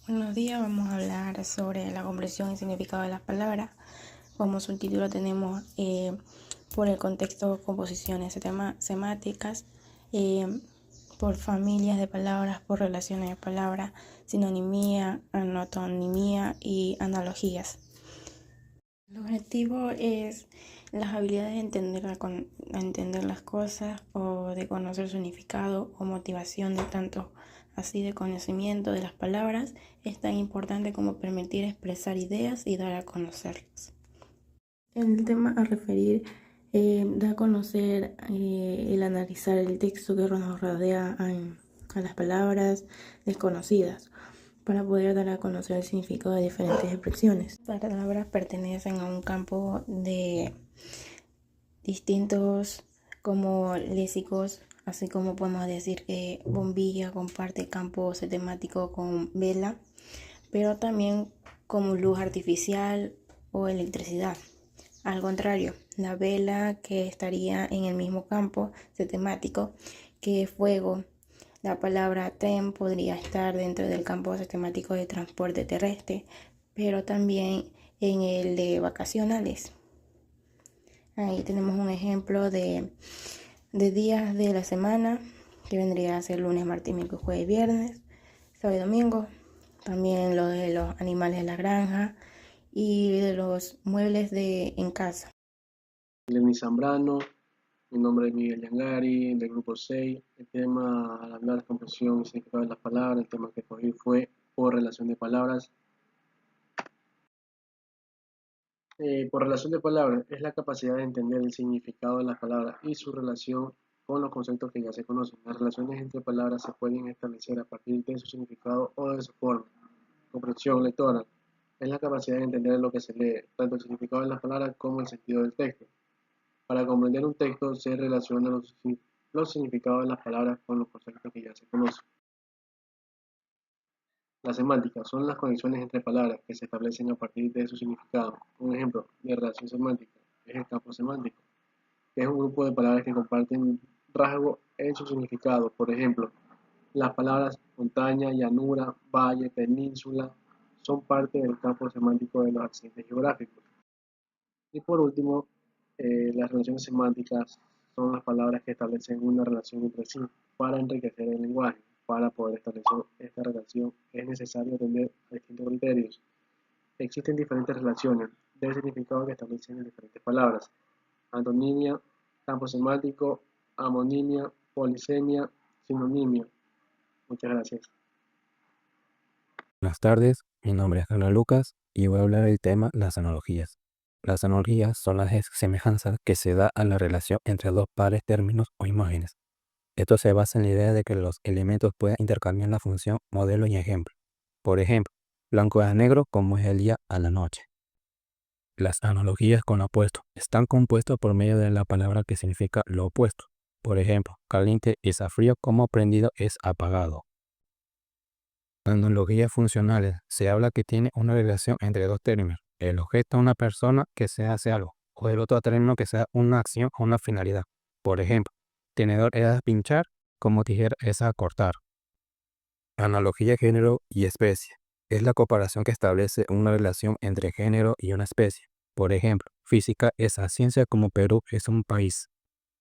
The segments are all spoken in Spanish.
Buenos días, vamos a hablar sobre la comprensión y significado de las palabras. Como subtítulo tenemos por el contexto, composiciones semánticas, por familias de palabras, por relaciones de palabras, sinonimía, anotonimia y analogías. El objetivo es las habilidades de entender las cosas o de conocer su significado o motivación de tanto así de conocimiento de las palabras es tan importante como permitir expresar ideas y dar a conocerlas. El tema a referir da a conocer el analizar el texto que nos rodea a las palabras desconocidas para poder dar a conocer el significado de diferentes expresiones. Las palabras pertenecen a un campo de distintos como léxicos, así como podemos decir que bombilla comparte campo temático con vela, pero también como luz artificial o electricidad. Al contrario, la vela que estaría en el mismo campo temático que fuego. La palabra tren podría estar dentro del campo sistemático de transporte terrestre, pero también en el de vacacionales. Ahí tenemos un ejemplo de días de la semana, que vendría a ser lunes, martes, miércoles, jueves, viernes, sábado y domingo. También lo de los animales de la granja y de los muebles en casa. Lenny Zambrano, mi nombre es Miguel Yangari, del grupo 6. El tema al hablar de comprensión y significado de las palabras, el tema que escogí fue por relación de palabras. Por relación de palabras es la capacidad de entender el significado de las palabras y su relación con los conceptos que ya se conocen. Las relaciones entre palabras se pueden establecer a partir de su significado o de su forma. Comprensión lectora es la capacidad de entender lo que se lee, tanto el significado de las palabras como el sentido del texto. Para comprender un texto se relacionan los significados de las palabras con los conceptos que ya se conocen. La semántica son las conexiones entre palabras que se establecen a partir de su significado. Un ejemplo de relación semántica es el campo semántico, que es un grupo de palabras que comparten rasgo en su significado. Por ejemplo, las palabras montaña, llanura, valle, península son parte del campo semántico de los accidentes geográficos. Y por último, las relaciones semánticas son las palabras que establecen una relación entre sí para enriquecer el lenguaje. Para poder establecer esta relación es necesario atender a distintos criterios. Existen diferentes relaciones de significado que establecen en diferentes palabras. Antonimia, campo semántico, amonimia, polisemia, sinonimia. Muchas gracias. Buenas tardes, mi nombre es Carlos Lucas y voy a hablar del tema las analogías. Las analogías son las semejanzas que se da a la relación entre dos pares términos o imágenes. Esto se basa en la idea de que los elementos pueden intercambiar la función modelo y ejemplo. Por ejemplo, blanco a negro como es el día a la noche. Las analogías con opuesto están compuestas por medio de la palabra que significa lo opuesto. Por ejemplo, caliente es a frío como prendido es apagado. Analogías funcionales se habla que tiene una relación entre dos términos. El objeto es una persona que se hace algo, o el otro término que sea una acción o una finalidad. Por ejemplo, tenedor es a pinchar, como tijera es a cortar. Analogía género y especie. Es la comparación que establece una relación entre género y una especie. Por ejemplo, física es a ciencia como Perú es un país.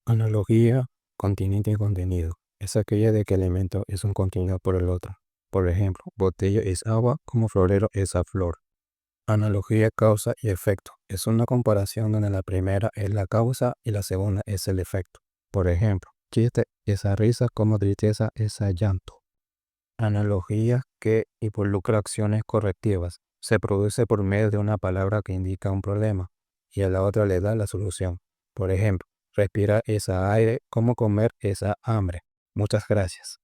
Analogía continente y contenido. Es aquella de que el elemento es un contenido por el otro. Por ejemplo, botella es agua como florero es a flor. Analogía causa y efecto. Es una comparación donde la primera es la causa y la segunda es el efecto. Por ejemplo, chiste es a risa como tristeza es a llanto. Analogía que involucra acciones correctivas. Se produce por medio de una palabra que indica un problema y a la otra le da la solución. Por ejemplo, respirar es a aire como comer es a hambre. Muchas gracias.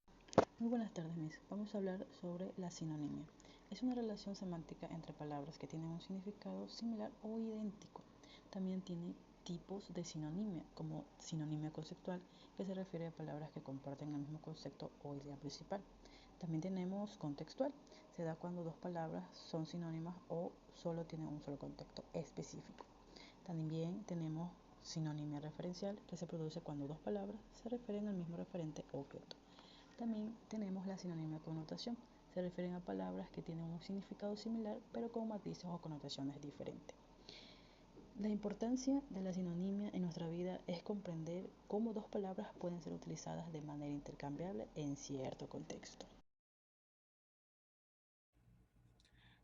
Muy buenas tardes, Miss. Vamos a hablar sobre la sinonimia. Es una relación semántica entre palabras que tienen un significado similar o idéntico. También tiene tipos de sinonimia, como sinonimia conceptual, que se refiere a palabras que comparten el mismo concepto o idea principal. También tenemos contextual, se da cuando dos palabras son sinónimas o solo tienen un solo contexto específico. También tenemos sinonimia referencial, que se produce cuando dos palabras se refieren al mismo referente o objeto. También tenemos la sinonimia connotación, Se refieren a palabras que tienen un significado similar, pero con matices o connotaciones diferentes. La importancia de la sinonimia en nuestra vida es comprender cómo dos palabras pueden ser utilizadas de manera intercambiable en cierto contexto.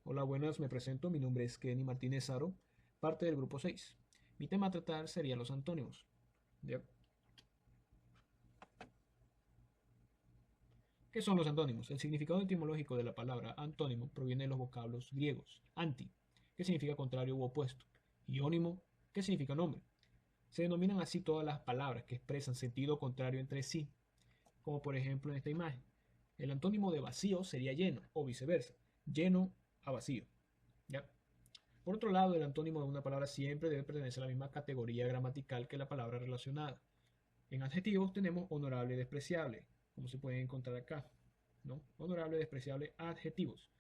Hola, buenas, me presento. Mi nombre es Kenny Martínez Aro, parte del grupo 6. Mi tema a tratar sería los antónimos. ¿Ya? ¿Qué son los antónimos? El significado etimológico de la palabra antónimo proviene de los vocablos griegos anti, que significa contrario u opuesto, y ónimo, que significa nombre. Se denominan así todas las palabras que expresan sentido contrario entre sí, como por ejemplo en esta imagen. El antónimo de vacío sería lleno, o viceversa, lleno a vacío. ¿Ya? Por otro lado, el antónimo de una palabra siempre debe pertenecer a la misma categoría gramatical que la palabra relacionada. En adjetivos tenemos honorable y despreciable, como se puede encontrar acá, ¿no? Honorable, despreciable, adjetivos.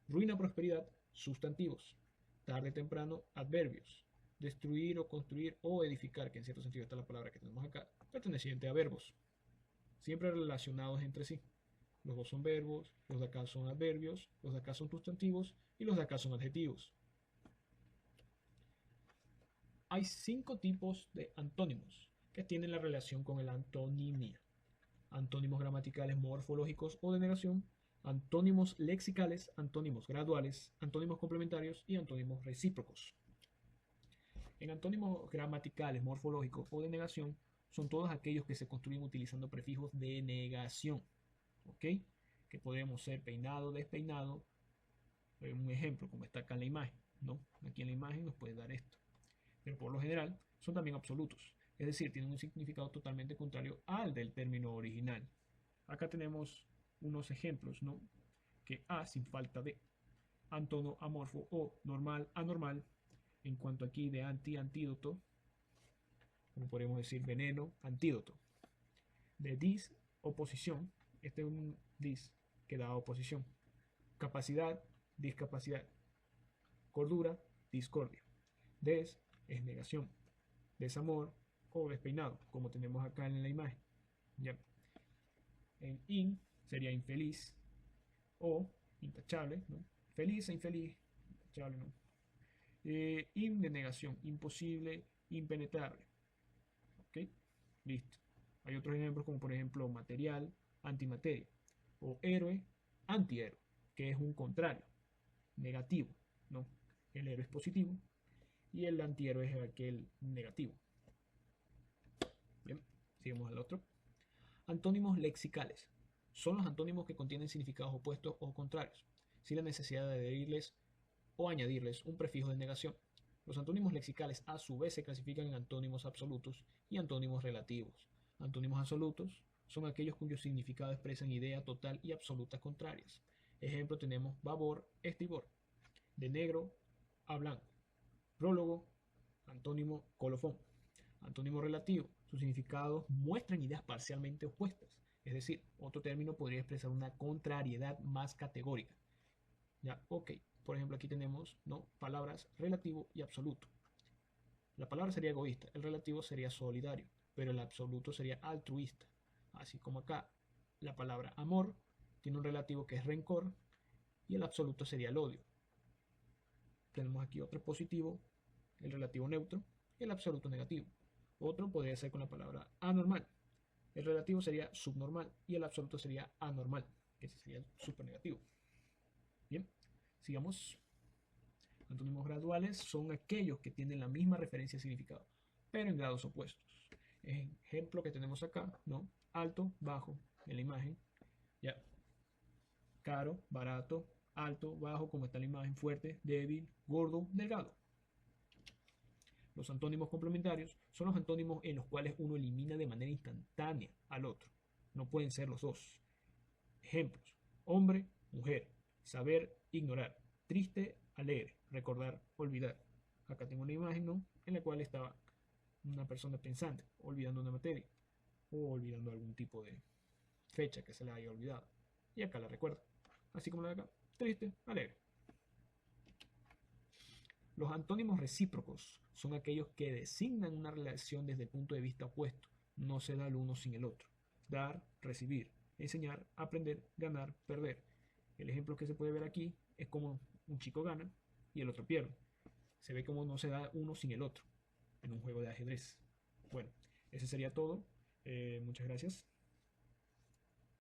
Ruina, prosperidad, sustantivos. Tarde, temprano, adverbios. Destruir o construir o edificar, que en cierto sentido está la palabra que tenemos acá, perteneciente a verbos. Siempre relacionados entre sí. Los dos son verbos, los de acá son adverbios, los de acá son sustantivos y los de acá son adjetivos. Hay 5 tipos de antónimos que tienen la relación con la antonimia. Antónimos gramaticales morfológicos o de negación, antónimos lexicales, antónimos graduales, antónimos complementarios y antónimos recíprocos. En antónimos gramaticales, morfológicos o de negación son todos aquellos que se construyen utilizando prefijos de negación, ¿ok? Que podemos ser peinado, despeinado, un ejemplo como está acá en la imagen, ¿no? Aquí en la imagen nos puede dar esto. Pero por lo general son también absolutos, es decir, tienen un significado totalmente contrario al del término original. Acá tenemos unos ejemplos, ¿no? Que a sin falta de, antono, amorfo o normal, anormal. En cuanto aquí de anti, antídoto, como podemos decir veneno, antídoto. De dis, oposición. Este es un dis que da oposición. Capacidad, discapacidad. Cordura, discordia. Des es negación. Desamor o despeinado, como tenemos acá en la imagen. ¿Ya? En in sería infeliz o intachable, ¿no? Feliz e infeliz, intachable, ¿no? In de negación, imposible, impenetrable. ¿Ok? Listo. Hay otros ejemplos como por ejemplo material, antimateria. O héroe, antihéroe, que es un contrario, negativo, ¿no? El héroe es positivo y el antihéroe es aquel negativo. Bien, sigamos al otro. Antónimos lexicales. Son los antónimos que contienen significados opuestos o contrarios, sin la necesidad de adherirles o añadirles un prefijo de negación. Los antónimos lexicales a su vez se clasifican en antónimos absolutos y antónimos relativos. Antónimos absolutos son aquellos cuyos significados expresan ideas total y absolutas contrarias. Ejemplo tenemos babor, estribor. De negro a blanco. Prólogo, antónimo colofón. Antónimo relativo. Sus significados muestran ideas parcialmente opuestas. Es decir, otro término podría expresar una contrariedad más categórica. Ya, ok. Por ejemplo, aquí tenemos, ¿no?, palabras relativo y absoluto. La palabra sería egoísta, el relativo sería solidario, pero el absoluto sería altruista. Así como acá, la palabra amor tiene un relativo que es rencor y el absoluto sería el odio. Tenemos aquí otro positivo, el relativo neutro, y el absoluto negativo. Otro podría ser con la palabra anormal. El relativo sería subnormal y el absoluto sería anormal, que sería el supernegativo. Bien, sigamos. Antónimos graduales son aquellos que tienen la misma referencia de significado, pero en grados opuestos. Ejemplo que tenemos acá, ¿no? Alto, bajo, en la imagen. Ya. Caro, barato, alto, bajo, como está en la imagen, fuerte, débil, gordo, delgado. Los antónimos complementarios son los antónimos en los cuales uno elimina de manera instantánea al otro. No pueden ser los dos. Ejemplos: hombre, mujer, saber, ignorar, triste, alegre, recordar, olvidar. Acá tengo una imagen, ¿no?, en la cual estaba una persona pensante, olvidando una materia o olvidando algún tipo de fecha que se le haya olvidado. Y acá la recuerda. Así como la de acá, triste, alegre. Los antónimos recíprocos son aquellos que designan una relación desde el punto de vista opuesto. No se da el uno sin el otro. Dar, recibir, enseñar, aprender, ganar, perder. El ejemplo que se puede ver aquí es como un chico gana y el otro pierde. Se ve como no se da uno sin el otro en un juego de ajedrez. Bueno, ese sería todo. Muchas gracias.